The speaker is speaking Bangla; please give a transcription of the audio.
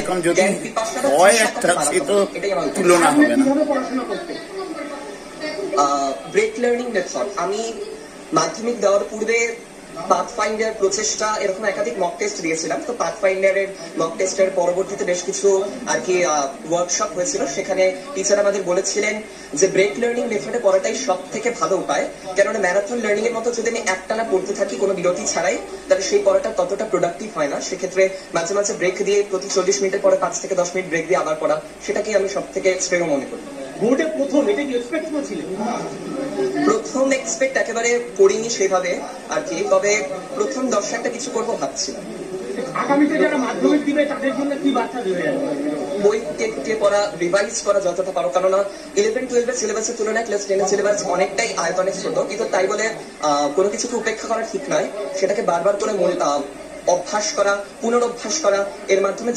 এরকম যদি হয় একটা, সে তো তুলনা হবে না। ব্রেক লার্নিং মেথড, আমি মাধ্যমিক দেওয়ার পূর্বে পাথফাইন্ডার প্রচেষ্টা এরকম একাধিক মক টেস্ট দিয়েছিলাম। তো পাথফাইন্ডারের মক টেস্টের পরবর্তীতে বেশ কিছু আর কি ওয়ার্কশপ হয়েছিল। সেখানে টিচার আমাদের বলেছিলেন যে ব্রেক লার্নিং মেথডে পড়াটাই সব থেকে ভালো উপায়, কেননা ম্যারাথন লার্নিং এর মতো যদি আমি একটানা পড়তে থাকি কোনো বিরতি ছাড়াই, তাহলে সেই পড়াটা ততটা প্রোডাক্টিভ হয় না। সেক্ষেত্রে মাঝে মাঝে ব্রেক দিয়ে প্রতি 40 মিনিটের পরে 5 থেকে 10 মিনিট ব্রেক দিয়ে আবার পড়া, সেটাকেই আমি সব থেকে শ্রেয় মনে করি। বোর্ডে প্রথম এটা কি এক্সপেক্ট করেছিলেন? প্রথম এক্সপেক্ট একেবারে করিনি সেভাবে আর কি, তবে প্রথম 10-1টা কিছু করবো ভাবছিলাম। আগামীতে যারা মাধ্যমিক দিবে তাদের জন্য কি বার্তা দেবে? বই টেকে পড়া, রিভাইজ করা যতটা পারো, কেননা 11-12 এর সিলেবাসের তুলনায় ক্লাস 10 এর সিলেবাস অনেকটাই আয়তনে ছোট, কিন্তু তাই বলে কোনো কিছুকে উপেক্ষা করা ঠিক নয়। সেটাকে বারবার করে অভ্যাস করা, পুনরভ্যাস করা, এর মাধ্যমে